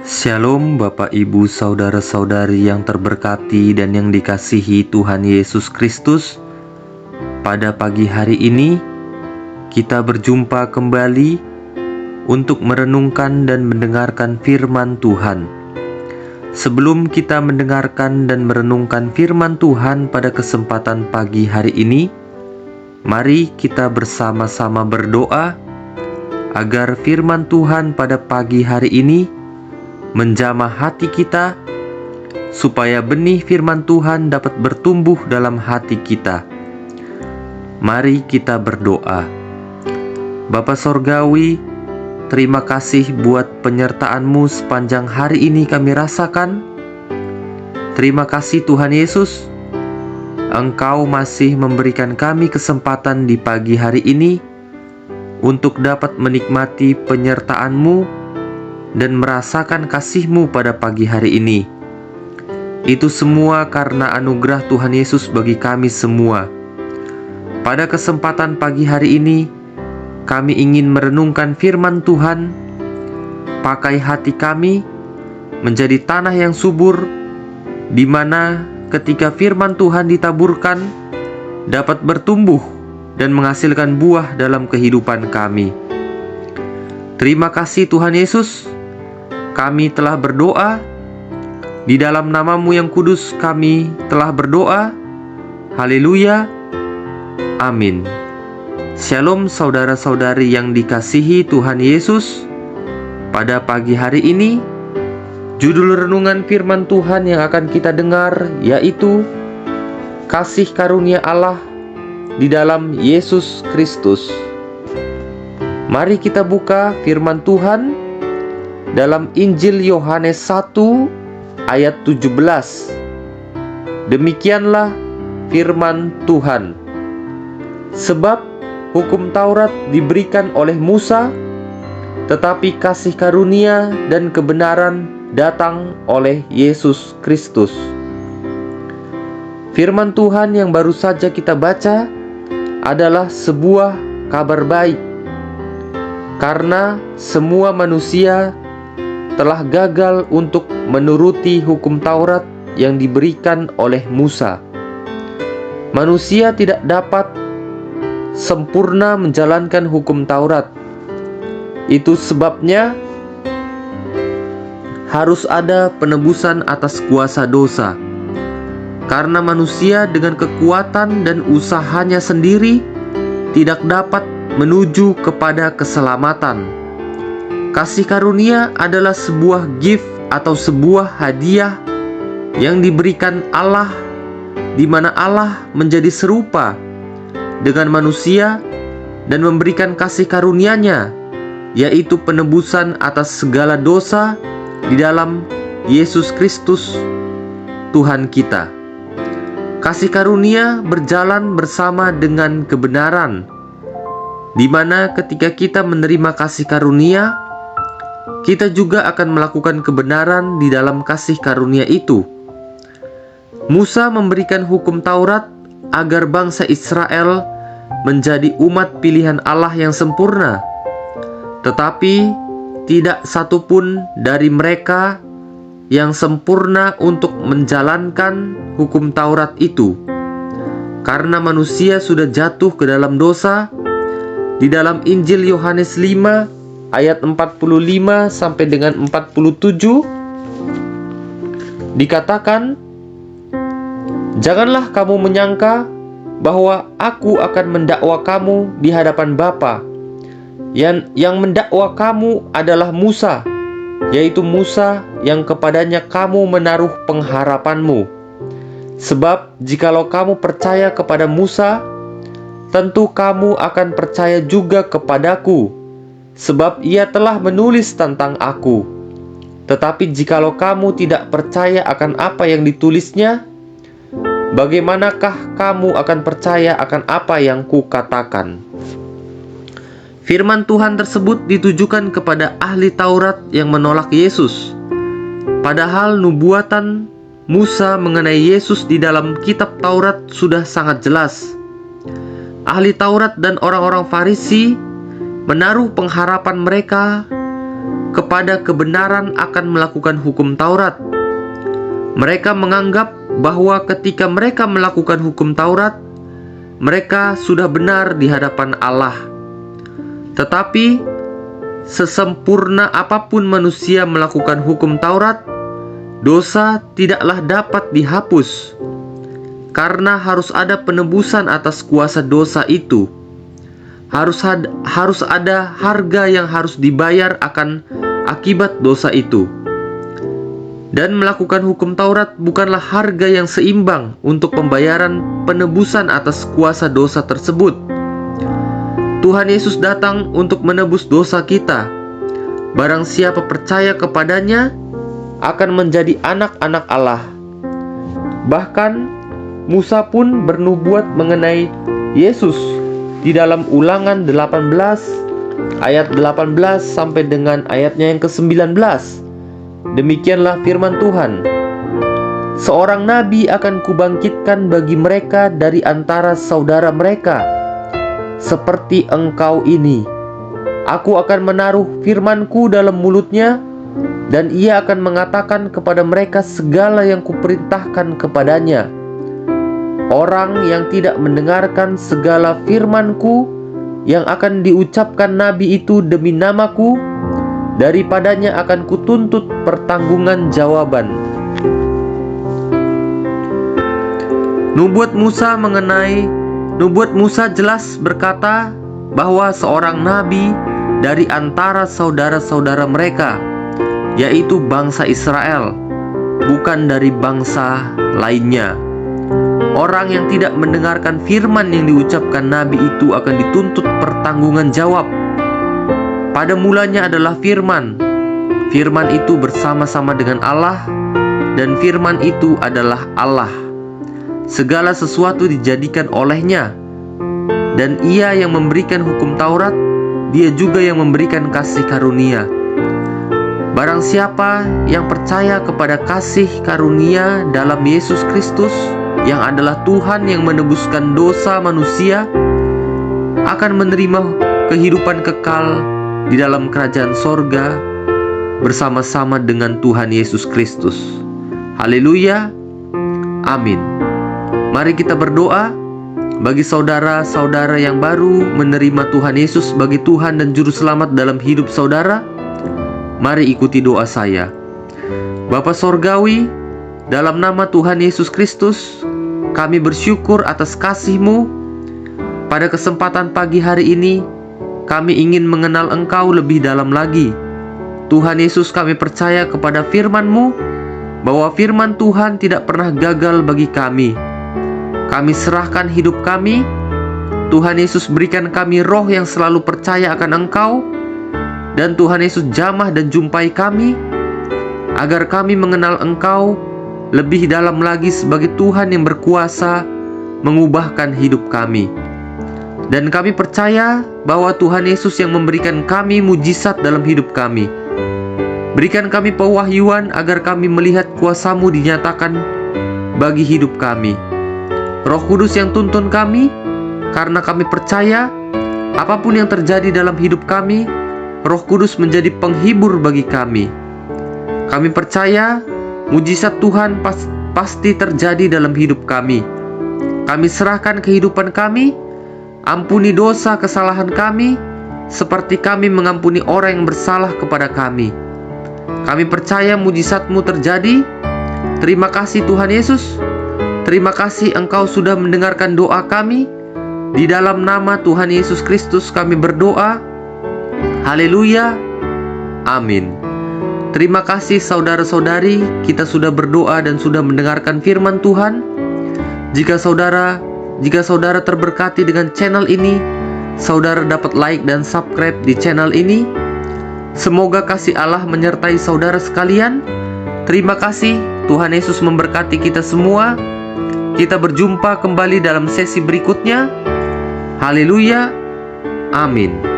Shalom Bapak Ibu Saudara-saudari yang terberkati dan yang dikasihi Tuhan Yesus Kristus. Pada pagi hari ini kita berjumpa kembali untuk merenungkan dan mendengarkan firman Tuhan. Sebelum kita mendengarkan dan merenungkan firman Tuhan pada kesempatan pagi hari ini, mari kita bersama-sama berdoa agar firman Tuhan pada pagi hari ini menjamah hati kita, supaya benih firman Tuhan dapat bertumbuh dalam hati kita. Mari kita berdoa. Bapa Sorgawi, terima kasih buat penyertaan-Mu sepanjang hari ini kami rasakan. Terima kasih Tuhan Yesus, Engkau masih memberikan kami kesempatan di pagi hari ini untuk dapat menikmati penyertaan-Mu dan merasakan kasih-Mu pada pagi hari ini. Itu semua karena anugerah Tuhan Yesus bagi kami semua. Pada kesempatan pagi hari ini, kami ingin merenungkan firman Tuhan. Pakai hati kami menjadi tanah yang subur, di mana ketika firman Tuhan ditaburkan, dapat bertumbuh dan menghasilkan buah dalam kehidupan kami. Terima kasih Tuhan Yesus. Kami telah berdoa, di dalam nama-Mu yang kudus kami telah berdoa. Haleluya, amin. Shalom saudara-saudari yang dikasihi Tuhan Yesus. Pada pagi hari ini, judul renungan firman Tuhan yang akan kita dengar yaitu Kasih Karunia Allah di dalam Yesus Kristus. Mari kita buka firman Tuhan dalam Injil Yohanes 1 ayat 17. Demikianlah firman Tuhan. Sebab hukum Taurat diberikan oleh Musa, tetapi kasih karunia dan kebenaran datang oleh Yesus Kristus. Firman Tuhan yang baru saja kita baca adalah sebuah kabar baik, karena semua manusia telah gagal untuk menuruti hukum Taurat yang diberikan oleh Musa. Manusia tidak dapat sempurna menjalankan hukum Taurat. Itu sebabnya harus ada penebusan atas kuasa dosa. Karena manusia dengan kekuatan dan usahanya sendiri tidak dapat menuju kepada keselamatan. Kasih karunia adalah sebuah gift atau sebuah hadiah yang diberikan Allah, di mana Allah menjadi serupa dengan manusia dan memberikan kasih karunia-Nya, yaitu penebusan atas segala dosa di dalam Yesus Kristus Tuhan kita. Kasih karunia berjalan bersama dengan kebenaran, di mana ketika kita menerima kasih karunia, kita juga akan melakukan kebenaran di dalam kasih karunia itu. Musa memberikan hukum Taurat agar bangsa Israel menjadi umat pilihan Allah yang sempurna. Tetapi tidak satupun dari mereka yang sempurna untuk menjalankan hukum Taurat itu. Karena manusia sudah jatuh ke dalam dosa. Di dalam Injil Yohanes 5 ayat 45 sampai dengan 47 dikatakan, "Janganlah kamu menyangka bahwa aku akan mendakwa kamu di hadapan Bapa. Yang mendakwa kamu adalah Musa, yaitu Musa yang kepadanya kamu menaruh pengharapanmu. Sebab jikalau kamu percaya kepada Musa, tentu kamu akan percaya juga kepadaku, sebab ia telah menulis tentang aku. Tetapi jikalau kamu tidak percaya akan apa yang ditulisnya, bagaimanakah kamu akan percaya akan apa yang kukatakan?" Firman Tuhan tersebut ditujukan kepada ahli Taurat yang menolak Yesus. Padahal nubuatan Musa mengenai Yesus di dalam kitab Taurat sudah sangat jelas. Ahli Taurat dan orang-orang Farisi menaruh pengharapan mereka kepada kebenaran akan melakukan hukum Taurat. Mereka menganggap bahwa ketika mereka melakukan hukum Taurat, mereka sudah benar di hadapan Allah. Tetapi, sesempurna apapun manusia melakukan hukum Taurat, dosa tidaklah dapat dihapus, karena harus ada penebusan atas kuasa dosa itu. Harus ada harga yang harus dibayar akan akibat dosa itu. Dan melakukan hukum Taurat bukanlah harga yang seimbang untuk pembayaran penebusan atas kuasa dosa tersebut. Tuhan Yesus datang untuk menebus dosa kita. Barang siapa percaya kepadanya akan menjadi anak-anak Allah. Bahkan Musa pun bernubuat mengenai Yesus di dalam Ulangan 18 ayat 18 sampai dengan ayatnya yang ke-19. Demikianlah firman Tuhan. Seorang nabi akan kubangkitkan bagi mereka dari antara saudara mereka, seperti engkau ini. Aku akan menaruh firmanku dalam mulutnya, dan ia akan mengatakan kepada mereka segala yang kuperintahkan kepadanya. Orang yang tidak mendengarkan segala firmanku yang akan diucapkan nabi itu demi namaku, daripadanya akan kutuntut pertanggungan jawaban. Nubuat Musa jelas berkata bahwa seorang nabi dari antara saudara-saudara mereka, yaitu bangsa Israel, bukan dari bangsa lainnya. Orang yang tidak mendengarkan firman yang diucapkan nabi itu akan dituntut pertanggungan jawab. Pada mulanya adalah firman. Firman itu bersama-sama dengan Allah, dan firman itu adalah Allah. Segala sesuatu dijadikan olehnya, dan ia yang memberikan hukum Taurat, dia juga yang memberikan kasih karunia. Barang siapa yang percaya kepada kasih karunia dalam Yesus Kristus, yang adalah Tuhan yang menebuskan dosa manusia, akan menerima kehidupan kekal di dalam kerajaan sorga bersama-sama dengan Tuhan Yesus Kristus. Haleluya, amin. Mari kita berdoa bagi saudara-saudara yang baru menerima Tuhan Yesus sebagai Tuhan dan Juru Selamat dalam hidup saudara. Mari ikuti doa saya. Bapa Sorgawi, dalam nama Tuhan Yesus Kristus, kami bersyukur atas kasih-Mu. Pada kesempatan pagi hari ini, kami ingin mengenal Engkau lebih dalam lagi. Tuhan Yesus, kami percaya kepada firman-Mu, bahwa firman Tuhan tidak pernah gagal bagi kami. Kami serahkan hidup kami. Tuhan Yesus, berikan kami roh yang selalu percaya akan Engkau. Dan Tuhan Yesus, jamah dan jumpai kami, agar kami mengenal Engkau lebih dalam lagi sebagai Tuhan yang berkuasa mengubahkan hidup kami. Dan kami percaya bahwa Tuhan Yesus yang memberikan kami mujizat dalam hidup kami. Berikan kami pewahyuan agar kami melihat kuasa-Mu dinyatakan bagi hidup kami. Roh Kudus yang tuntun kami, karena kami percaya apapun yang terjadi dalam hidup kami, Roh Kudus menjadi penghibur bagi kami. Kami percaya mujizat Tuhan pasti terjadi dalam hidup kami. Kami serahkan kehidupan kami. Ampuni dosa kesalahan kami, seperti kami mengampuni orang yang bersalah kepada kami. Kami percaya mujizat-Mu terjadi. Terima kasih Tuhan Yesus. Terima kasih Engkau sudah mendengarkan doa kami. Di dalam nama Tuhan Yesus Kristus kami berdoa. Haleluya, amin. Terima kasih saudara-saudari, kita sudah berdoa dan sudah mendengarkan firman Tuhan. Jika saudara terberkati dengan channel ini, saudara dapat like dan subscribe di channel ini. Semoga kasih Allah menyertai saudara sekalian. Terima kasih, Tuhan Yesus memberkati kita semua. Kita berjumpa kembali dalam sesi berikutnya. Haleluya, amin.